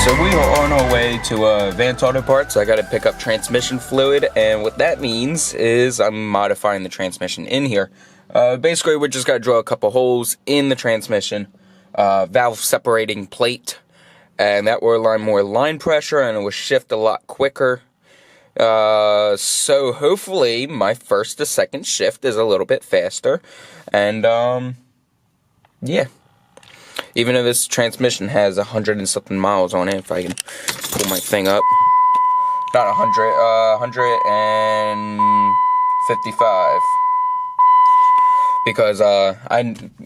So we are on our way to Vance Auto Parts. I got to pick up transmission fluid, and what that means is I'm modifying the transmission in here. Basically, we just got to drill a couple holes in the transmission, valve separating plate, and that will align more line pressure, and it will shift a lot quicker. So hopefully my first to second shift is a little bit faster, and yeah. Even though this transmission has 100 and something miles on it, if I can pull my thing up. Not 100, 155. Because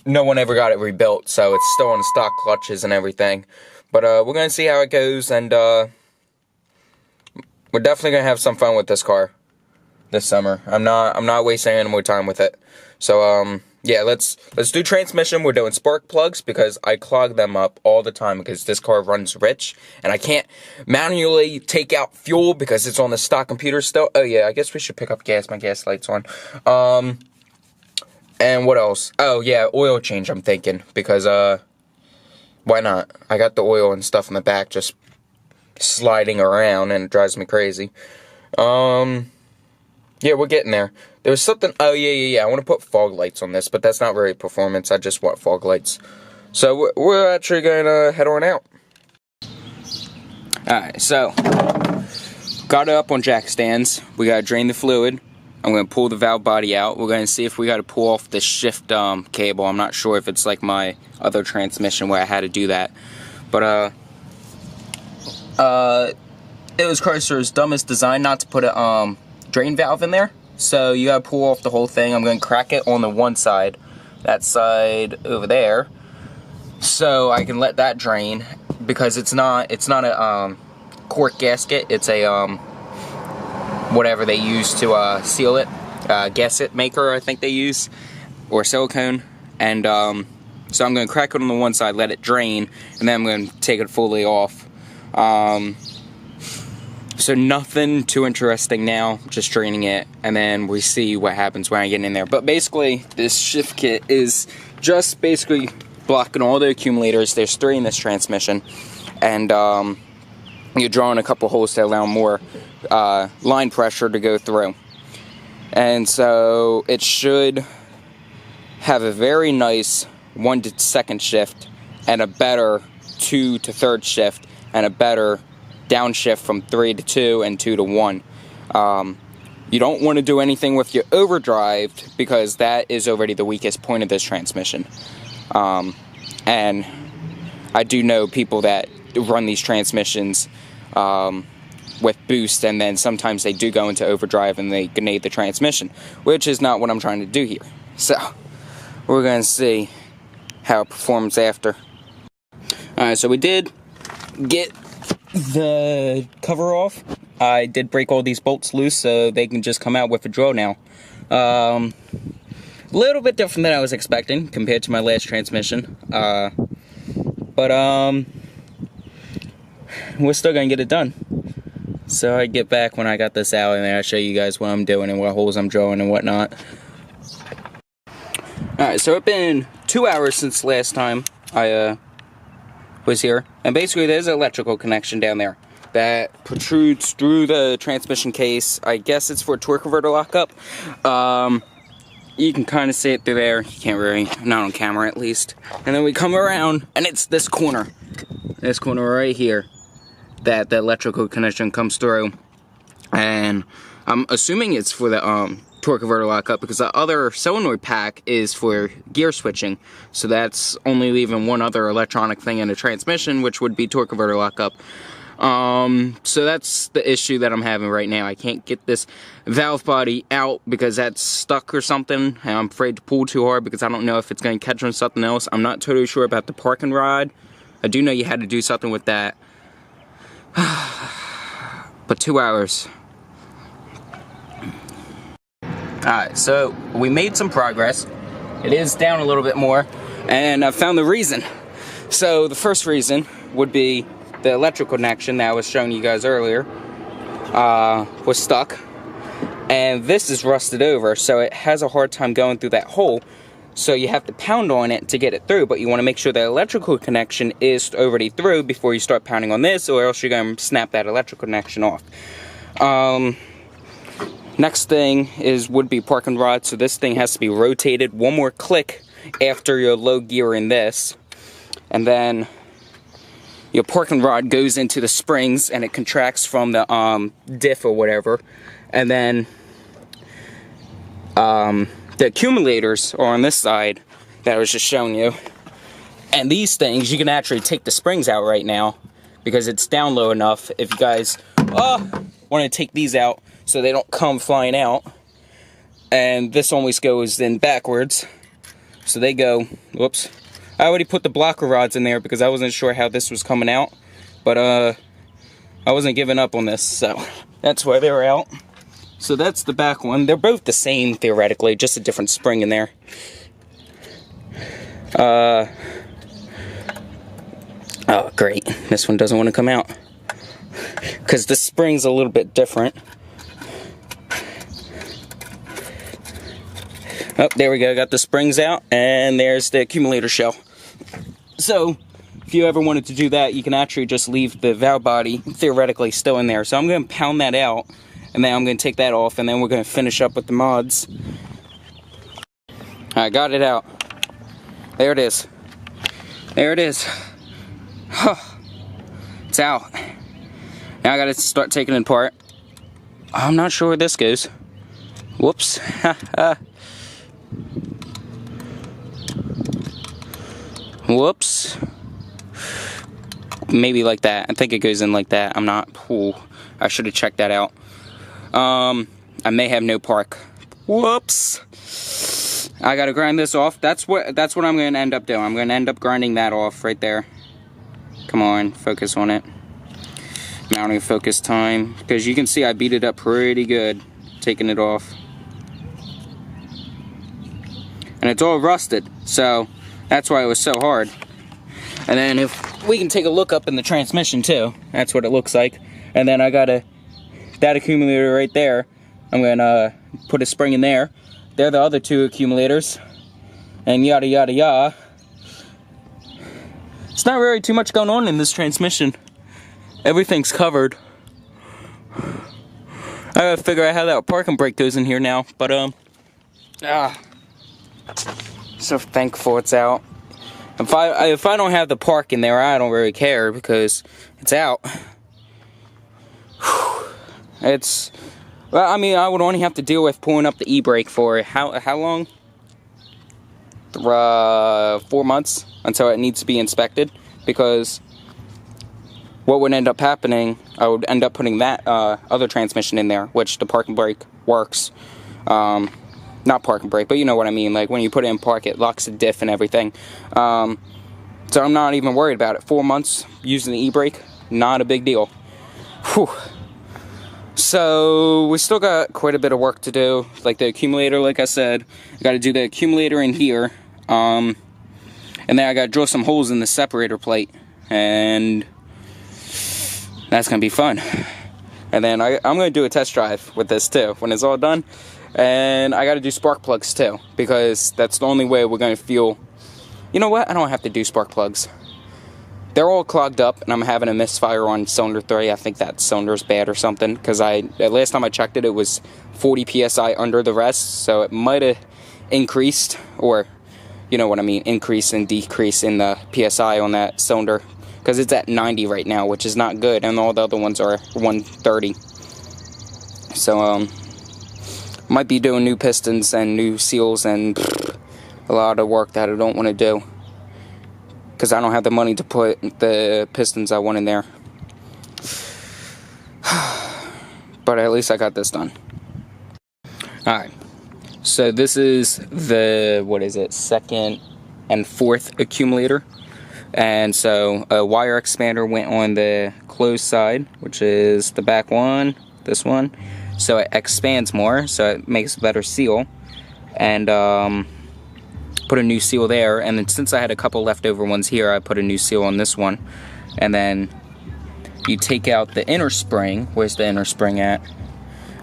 no one ever got it rebuilt, so it's still on the stock clutches and everything. But we're gonna see how it goes, and we're definitely gonna have some fun with this car this summer. I'm not wasting any more time with it. So yeah, let's do transmission. We're doing spark plugs because I clog them up all the time because this car runs rich, and I can't manually take out fuel because it's on the stock computer still. Oh yeah, I guess we should pick up gas. My gas light's on. And what else? Oh yeah, oil change. I'm thinking because why not? I got the oil and stuff in the back just sliding around, and it drives me crazy. Yeah, we're getting there. There was something, oh yeah, I want to put fog lights on this, but that's not very performance, I just want fog lights. So, we're actually going to head on out. Alright, so, got it up on jack stands. We got to drain the fluid. I'm going to pull the valve body out. We're going to see if we got to pull off the shift cable. I'm not sure if it's like my other transmission where I had to do that. But, it was Chrysler's dumbest design not to put a, drain valve in there, so you gotta pull off the whole thing. I'm gonna crack it on the one side, that side over there, so I can let that drain, because it's not a cork gasket, it's a whatever they use to seal it, gasket maker I think they use, or silicone, and so I'm gonna crack it on the one side, let it drain, and then I'm gonna take it fully off. So nothing too interesting now, just draining it, and then we see what happens when I get in there. But basically, this shift kit is just basically blocking all the accumulators. There's 3 in this transmission, and you're drawing a couple holes to allow more line pressure to go through. And so it should have a very nice 1 to 2nd shift, and a better 2 to 3rd shift, and a better downshift from 3 to 2 and 2 to 1. You don't want to do anything with your overdrive because that is already the weakest point of this transmission. And I do know people that run these transmissions with boost, and then sometimes they do go into overdrive and they grenade the transmission, which is not what I'm trying to do here. So we're going to see how it performs after. Alright, so we did get the cover off. I did break all these bolts loose so they can just come out with a drill now. A little bit different than I was expecting compared to my last transmission. But we're still gonna get it done. So I get back when I got this out, and then I'll show you guys what I'm doing and what holes I'm drilling and whatnot. Alright, so it's been 2 hours since last time I was here, and basically there's an electrical connection down there that protrudes through the transmission case. I guess it's for a torque converter lockup. You can kind of see it through there. You can't really, not on camera at least. And then we come around, and it's this corner right here that the electrical connection comes through, and I'm assuming it's for the torque converter lockup, because the other solenoid pack is for gear switching, so that's only leaving one other electronic thing in the transmission, which would be torque converter lockup. So that's the issue that I'm having right now. I can't get this valve body out because that's stuck or something, and I'm afraid to pull too hard because I don't know if it's going to catch on something else. I'm not totally sure about the parking rod. I do know you had to do something with that. But 2 hours. Alright, so we made some progress. It is down a little bit more. And I found the reason. So the first reason would be the electrical connection that I was showing you guys earlier was stuck. And this is rusted over, so it has a hard time going through that hole. So you have to pound on it to get it through, but you want to make sure the electrical connection is already through before you start pounding on this, or else you're going to snap that electrical connection off. Next thing would be parking rod. So this thing has to be rotated one more click after your low gear in this, and then your parking rod goes into the springs and it contracts from the diff or whatever, and then the accumulators are on this side that I was just showing you. And these things, you can actually take the springs out right now because it's down low enough. If you guys want to take these out so they don't come flying out. And this always goes in backwards. So they go, whoops. I already put the blocker rods in there because I wasn't sure how this was coming out. But I wasn't giving up on this, so that's why they were out. So that's the back one. They're both the same, theoretically, just a different spring in there. Oh, great. This one doesn't want to come out. Because the spring's a little bit different. Oh, there we go. Got the springs out. And there's the accumulator shell. So, if you ever wanted to do that, you can actually just leave the valve body, theoretically, still in there. So I'm going to pound that out. And then I'm going to take that off, and then we're going to finish up with the mods. I got it out. There it is. There it is. It's out. Now I got to start taking it apart. I'm not sure where this goes. Whoops. Whoops. Maybe like that. I think it goes in like that. I'm not. Ooh, I should have checked that out. I may have no park. Whoops. I gotta grind this off. That's what I'm gonna end up doing. I'm gonna end up grinding that off right there. Come on, focus on it. Mounting focus time. Because you can see I beat it up pretty good. Taking it off. And it's all rusted. So that's why it was so hard. And then if we can take a look up in the transmission too. That's what it looks like. And then I got that accumulator right there. I'm gonna put a spring in there. They're the other two accumulators. And yada yada yada. It's not really too much going on in this transmission. Everything's covered. I gotta figure out how that parking brake goes in here now. But so thankful it's out. If I don't have the park in there, I don't really care because it's out. It's, well, I mean, I would only have to deal with pulling up the e-brake for how long? 4 months until it needs to be inspected, because what would end up happening, I would end up putting that other transmission in there, which the parking brake works. Not parking brake, but you know what I mean. Like when you put it in park, it locks the diff and everything. So I'm not even worried about it. 4 months using the e-brake, not a big deal. Whew. So we still got quite a bit of work to do. Like the accumulator, like I said, I got to do the accumulator in here. And then I got to drill some holes in the separator plate, and that's gonna be fun. And then I'm gonna do a test drive with this too when it's all done. And I got to do spark plugs too, because that's the only way we're gonna feel. You know what? I don't have to do spark plugs. They're all clogged up, and I'm having a misfire on cylinder 3. I think that cylinder's bad or something, because last time I checked it, it was 40 psi under the rest, so it might have increased, or you know what I mean, increase and decrease in the psi on that cylinder, because it's at 90 right now, which is not good, and all the other ones are 130. So might be doing new pistons and new seals and a lot of work that I don't want to do, because I don't have the money to put the pistons I want in there. But at least I got this done. Alright, so this is the, what is it, second and fourth accumulator. And so a wire expander went on the closed side, which is the back one, this one. So it expands more, so it makes a better seal. And put a new seal there, and then since I had a couple leftover ones here, I put a new seal on this one. And then you take out the inner spring. Where's the inner spring at?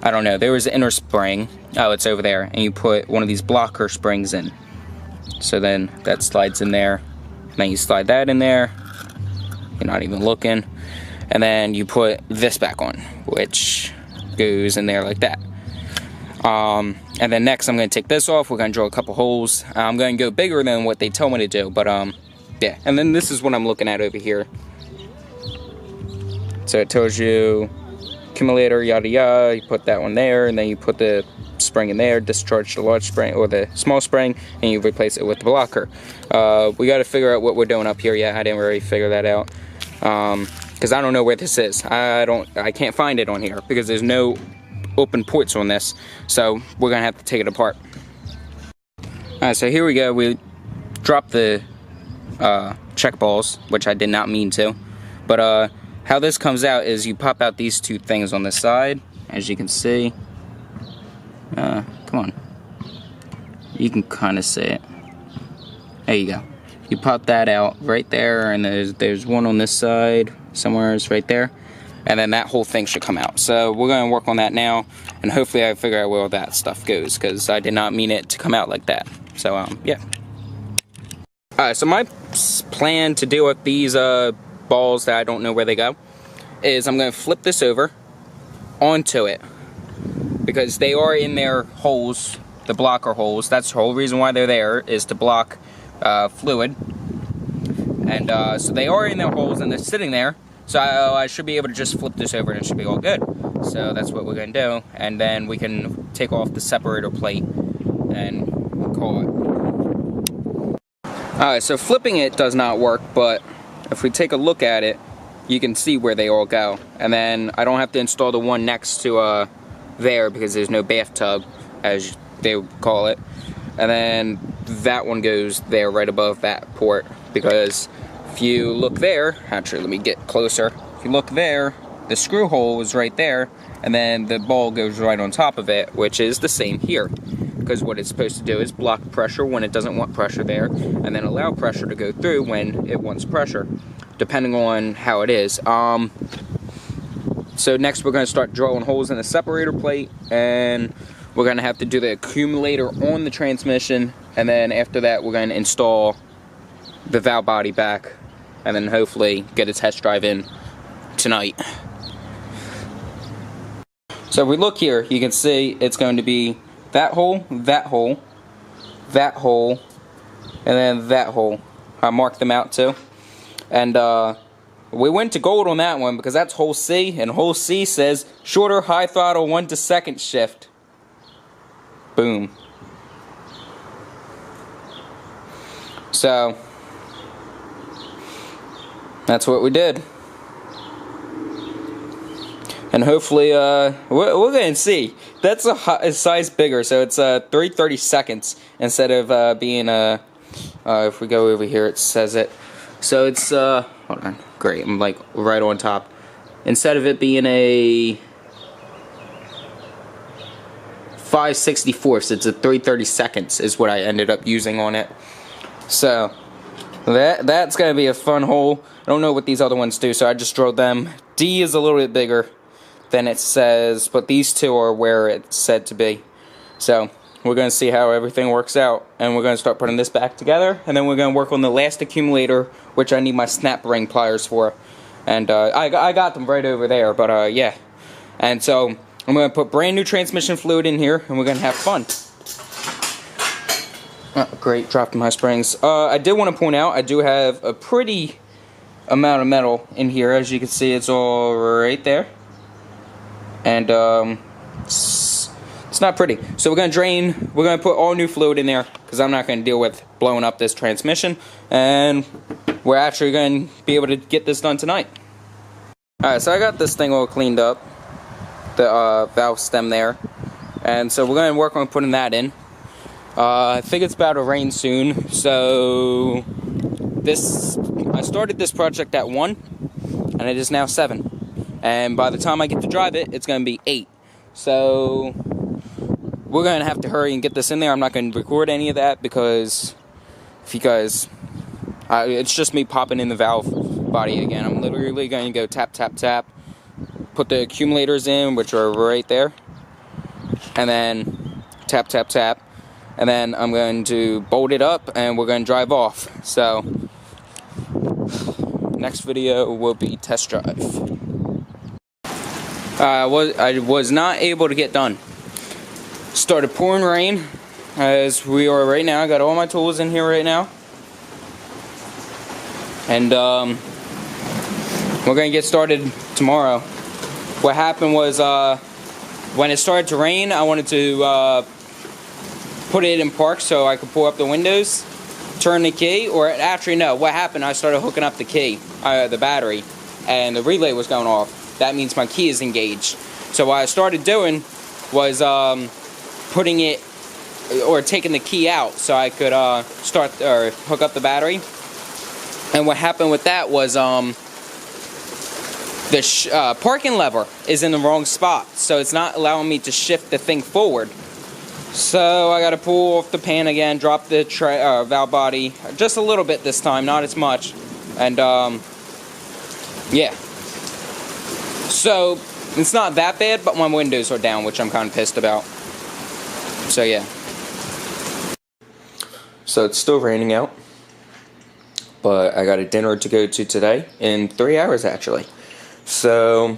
I don't know. There was an inner spring. Oh, it's over there. And you put one of these blocker springs in. So then that slides in there. And then you slide that in there. You're not even looking. And then you put this back on, which goes in there like that. And then next I'm going to take this off. We're going to drill a couple holes. I'm going to go bigger than what they tell me to do, but yeah. And then this is what I'm looking at over here. So it tells you accumulator, yada yada. You put that one there, and then you put the spring in there, discharge the large spring or the small spring, and you replace it with the blocker. We got to figure out what we're doing up here yet. I didn't really figure that out because I don't know where this is. I can't find it on here because there's no open ports on this, so we're gonna have to take it apart. Alright, so here we go. We dropped the check balls, which I did not mean to, but how this comes out is you pop out these two things on the side, as you can see. Come on, you can kind of see it. There you go. You pop that out right there, and there's one on this side somewhere. It's right there. And then that whole thing should come out. So we're going to work on that now, and hopefully I figure out where all that stuff goes, because I did not mean it to come out like that. So yeah. Alright, so my plan to deal with these balls that I don't know where they go is I'm going to flip this over onto it, because they are in their holes, the blocker holes. That's the whole reason why they're there, is to block fluid. And so they are in their holes and they're sitting there. So I should be able to just flip this over and it should be all good. So that's what we're going to do. And then we can take off the separator plate and call it. Alright, so flipping it does not work, but if we take a look at it, you can see where they all go. And then I don't have to install the one next to there, because there's no bathtub, as they would call it. And then that one goes there right above that port, because if you look there, actually let me get closer. If you look there, the screw hole is right there, and then the ball goes right on top of it, which is the same here. Because what it's supposed to do is block pressure when it doesn't want pressure there, and then allow pressure to go through when it wants pressure, depending on how it is. So next we're going to start drilling holes in the separator plate, and we're going to have to do the accumulator on the transmission, and then after that we're going to install the valve body back, and then hopefully get a test drive in tonight. So if we look here, you can see it's going to be that hole, that hole, that hole, and then that hole. I marked them out too. And we went to gold on that one because that's hole C, and hole C says shorter high throttle 1 to 2nd shift. Boom. So that's what we did. And hopefully, we're going to see. That's a size bigger, so it's 3/30 seconds instead of being if we go over here, it says it. So it's, hold on, great, I'm like right on top. Instead of it being a 5/64, it's a 3/30 seconds is what I ended up using on it. So that's going to be a fun hole. I don't know what these other ones do, so I just drilled them. D is a little bit bigger than it says, but these two are where it's said to be. So we're going to see how everything works out, and we're going to start putting this back together, and then we're going to work on the last accumulator, which I need my snap ring pliers for. And I got them right over there, but yeah. And so I'm going to put brand new transmission fluid in here, and we're going to have fun. Oh, great, dropped my springs. I did want to point out, I do have a pretty amount of metal in here. As you can see, it's all right there. And it's not pretty. So we're going to drain, we're going to put all new fluid in there, because I'm not going to deal with blowing up this transmission. And we're actually going to be able to get this done tonight. Alright, so I got this thing all cleaned up, the valve stem there. And so we're going to work on putting that in. I think it's about to rain soon, so I started this project at 1, and it is now 7. And by the time I get to drive it, it's going to be 8. So we're going to have to hurry and get this in there. I'm not going to record any of that because if you guys, it's just me popping in the valve body again. I'm literally going to go tap, tap, tap, put the accumulators in, which are right there, and then tap, tap, tap, and then I'm going to bolt it up, and we're going to drive off. So, next video will be test drive. I was not able to get done. Started pouring rain, as we are right now. I got all my tools in here right now. And we're going to get started tomorrow. What happened was, when it started to rain, I wanted to put it in park so I could pull up the windows, turn the key, or actually no, what happened, I started hooking up the key, the battery, and the relay was going off. That means my key is engaged. So what I started doing was putting it, or taking the key out so I could start or hook up the battery. And what happened with that was the parking lever is in the wrong spot, so it's not allowing me to shift the thing forward. So I got to pull off the pan again, drop the valve body just a little bit this time, not as much, and yeah. So it's not that bad, but my windows are down, which I'm kind of pissed about. So yeah. So it's still raining out, but I got a dinner to go to today in 3 hours actually. So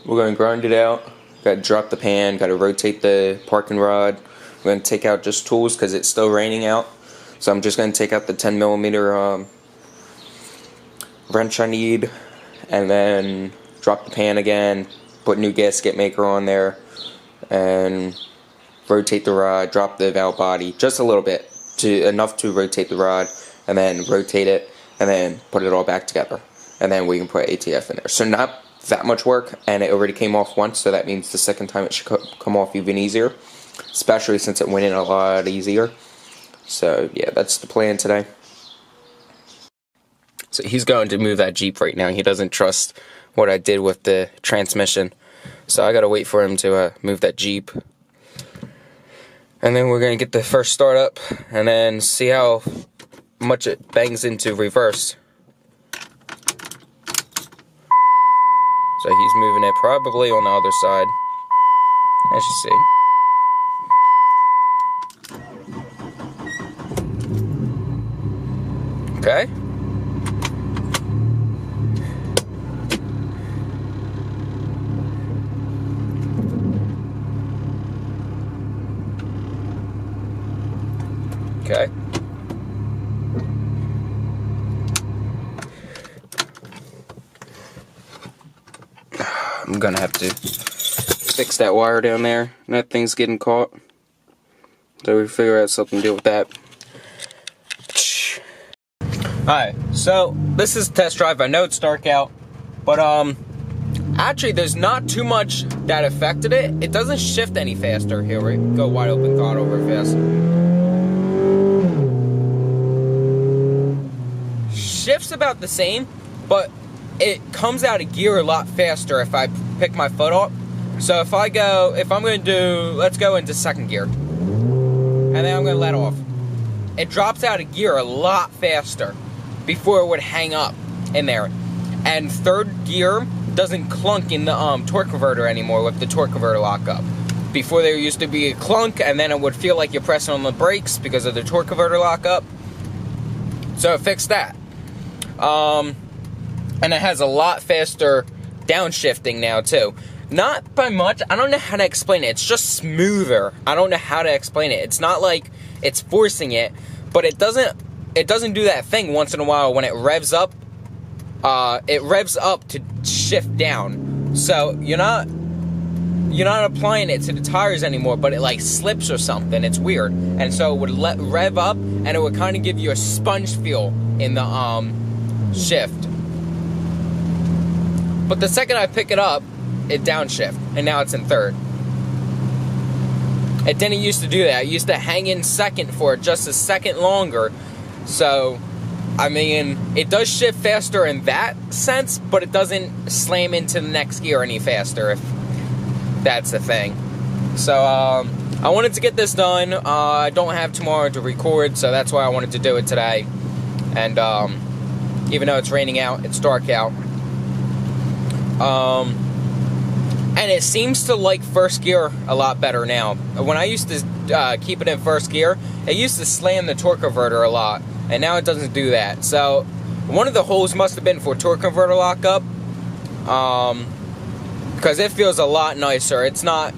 we're going to grind it out. Got to drop the pan, got to rotate the parking rod. We're going to take out just tools because it's still raining out. So I'm just going to take out the 10mm wrench I need, and then drop the pan again, put new gasket maker on there, and rotate the rod, drop the valve body just a little bit, enough to rotate the rod, and then rotate it, and then put it all back together. And then we can put ATF in there. So not that much work, and it already came off once, so that means the second time it should come off even easier, especially since it went in a lot easier. So yeah, that's the plan today. So he's going to move that Jeep right now. He doesn't trust what I did with the transmission, so I gotta wait for him to move that Jeep, and then we're gonna get the first start up and then see how much it bangs into reverse. So he's moving it probably on the other side, as you see. Okay. Okay. I'm gonna have to fix that wire down there. That thing's getting caught. So we figure out something to deal with that. Alright, so this is a test drive. I know it's dark out, but actually there's not too much that affected it. It doesn't shift any faster. Here we go, wide open throttle real fast. Shifts about the same, but it comes out of gear a lot faster if I pick my foot up. So if I'm going to do, let's go into second gear, and then I'm going to let off. It drops out of gear a lot faster before it would hang up in there. And third gear doesn't clunk in the torque converter anymore with the torque converter lockup. Before there used to be a clunk, and then it would feel like you're pressing on the brakes because of the torque converter lockup. So it fixed that. And it has a lot faster downshifting now too. Not by much. I don't know how to explain it. It's just smoother. I don't know how to explain it. It's not like it's forcing it, but it doesn't do that thing once in a while when it revs up. It revs up to shift down. So you're not applying it to the tires anymore, but it like slips or something. It's weird. And so it would rev up, and it would kind of give you a sponge feel in the shift. But the second I pick it up, it downshift, and now it's in third. It didn't used to do that. It used to hang in second for just a second longer. So, I mean, it does shift faster in that sense, but it doesn't slam into the next gear any faster, if that's the thing. So, I wanted to get this done. I don't have tomorrow to record, so that's why I wanted to do it today. And even though it's raining out, it's dark out. And it seems to like first gear a lot better now. When I used to keep it in first gear, it used to slam the torque converter a lot, and now it doesn't do that. So one of the holes must have been for torque converter lockup, because it feels a lot nicer. It's not,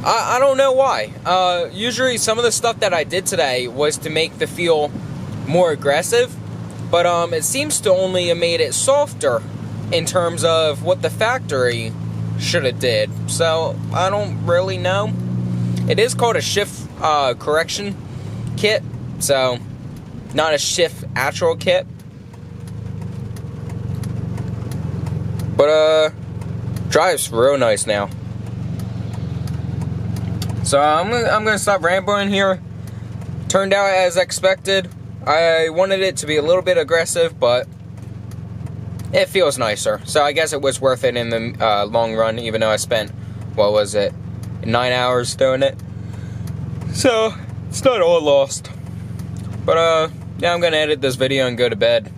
I don't know why. Usually some of the stuff that I did today was to make the feel more aggressive, but it seems to only have made it softer in terms of what the factory should have did. So I don't really know. It is called a shift correction kit, so not a shift actual kit. But drives real nice now. So I'm gonna stop rambling here. Turned out as expected. I wanted it to be a little bit aggressive, but it feels nicer. So I guess it was worth it in the long run, even though I spent, what was it, 9 hours doing it. So it's not all lost. But yeah, I'm gonna edit this video and go to bed.